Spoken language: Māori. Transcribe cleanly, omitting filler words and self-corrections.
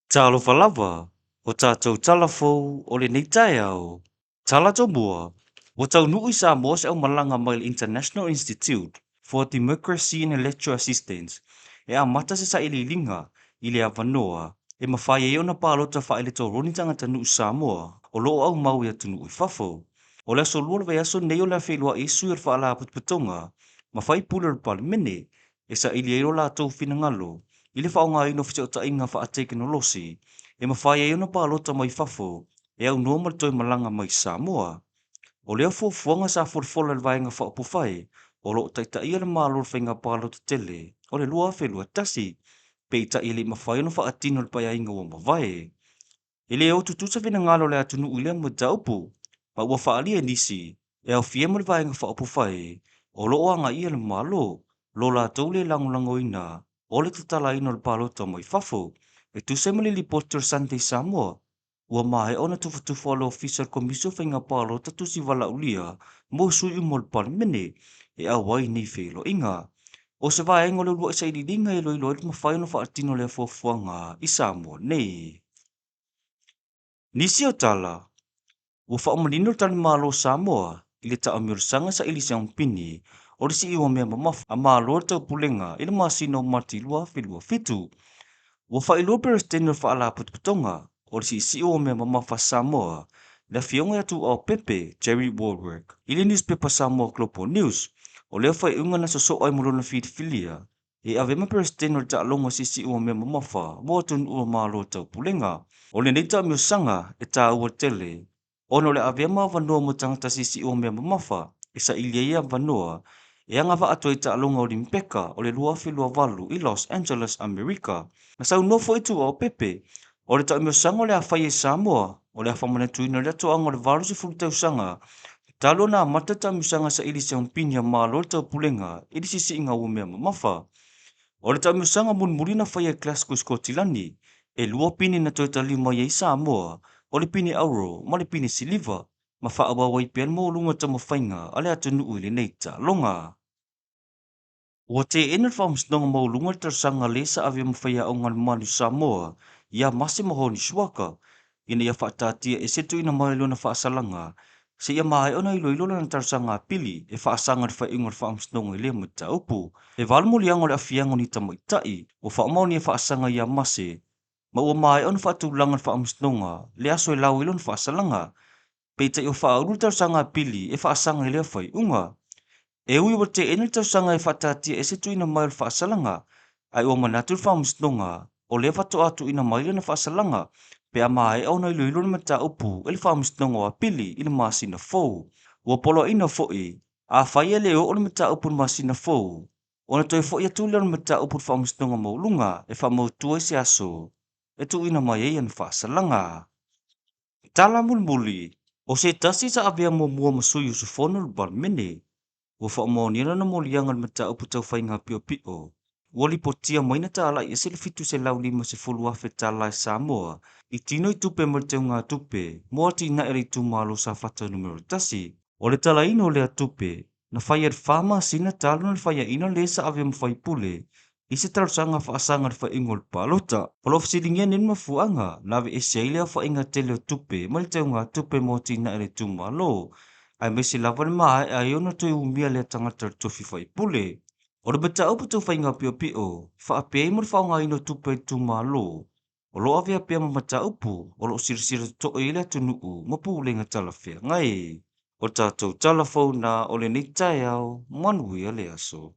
Talo falava, o tātou talafou o le nei tae au. Tala to mua, o tau nui sa mo se au malanga mai le International Institute for Democracy and Electoral Assistance. E a mata se sa ili linga, ili a vanoa, e mawhai e ona pālota wha ele tō roni tangata nui Samoa, o loo au mau ia tunu i fafo. O le aso lua le vai aso nei o le awhelua isu ir wha ala putputonga, mawhai pula le palimene, e sa ili eiro la tau fina ngalo, i le whaonga ino fiti o ta inga wha a teknolosi, e mawhai e ona pālota mai fafo, e au normal toi malanga mai Samoa. O lea fuafuanga sa fulfola le vaenga whaopufai, o lo taita ia le mālor whainga pālota tele, o le lua whelua tasi, pe i ta ili mawhai ono wha atino le paya inga wa mawai. Ile o tutusa vina ngalo le atunu uile mo taupu, pa ua whaali e nisi, e au fie mo le vaenga whaopufai, o lo anga ia le malo, lo la taule langolango ina, o le tatala ino le pālota mai fafo, e tu se mali li poster Sunday Samoa, ua mai ona tufu alo official komisio whainga pālota tu si wala ulia, mo sui umo le palimene, e au wai nei whelo inga. O se vaenga le lua isa ili linga e loilo e mawhai no wha atino le fuafuanga i Samoa nei. Nisi o tala, ua whaamanino tali malo Samoa, i le ta amirsanga sa ili siang pini, o le si iwa mea mamafa a malo tau pulenga i le masino mati lua filua fitu. Ua whailua perestenio whaala putputonga, o le si iwa mea mamafa Samoa, le fionga atu au pepe, Jerry Waldwork, i le newspaper Samoa Global News, o leo whaiunga na so ai mulona filia, e avema perestenio le ta alonga si iwa mea mamafa, mo atun ua malo tau pulenga. O le neita mi sanga e tā ua tele. Ono le avema wanoa mo tangata sisi o mea mamafa, e sa ilia ia wanoa, e anga wa ato i ta alonga o limpeka o le lua filua walu i Los Angeles, Amerika. Na sau nofo itu o pepe, o le ta mi sanga o le awhai e Samoa, o le awhamana tuina le ato anga o le valu si fulutau sanga, talo na mata ta mi sanga sa ili siang pinya malo tau pulenga, ili sisi inga o mea mamafa. O le ta mi sanga mun mulina whai e Glasgow Scottilani, e lua pini na toita lima ia i Samoa, o le pini auro, ma le pini siliva, ma wha awa wai pian mo lunga ta mawhainga, ale atu nuu le neita, longa. Ua te ena whamsnonga mo lunga ta sanga le sa avia mawhaia o ngal manu Samoa, ia masi mahoni suaka, ina ia whaatatia e setu ina mai luna whaasalanga, se ia mai ona ilo ilo na tarsanga pili, e whaasanga le whaingon whamsnonga i le muta upu, e valmuli ango le afiango ni ta maitai, o whaamoni e whaasanga ia masi, ma ua mai ona whaatulanga whaamsnonga, le aso e lau ilon whaasalanga, peita i o whaaruru tarsanga pili e whaasanga i le whaiunga, e ui wa te ene tausanga e whatatia e se tu ina mai le whaasalanga, ai o manatu le whaamsnonga, o le whato atu ina mai le na whaasalanga, pe a mai au na ilo ilo na mata upu e le whaamsnonga wa pili ina masina fou. Ua polo ina foi, a whaia le o le mata upu masina fou, o na toi foi atu le mata upu le whaamsnonga maulunga e whamautua se aso, e tu ina mai e an whaasalanga. Tala mulmuli, o se tasi sa avea mo mua masuyu su fono le balmene, ua whaamoniana na molianga le mata upu tau whainga pio pio. Ua li potia maina ta ala i se le fitu se lau lima se fulu afe ta ala e Samoa, i tino i tupe mo le teo ngā tupe, mo ati na ere i tu malo sa fata numero tasi. O le tala ino le tupe, na whaia le whama sina talo na le whaia ina le sa avea mwhai pule, i se tarusanga whaasanga le whaingo le palota. O lo fasiringia nini mafuanga, nawe e seile a whainga tele o tupe, ma le teo ngā tupe mo ati na ere tu malo. Ai mesi lava le maa e ai ona toi umia le tangata le tofi whai pule. O le bata upu tau whainga pio pio, whaapea i mo le whaonga ino tupe tu malo. O lo avea pia mamata upu, o lo sirisira to e le atu nuu, mapu lenga talawhia ngai. O tātou talafou na o le ni tai au, manui a le aso.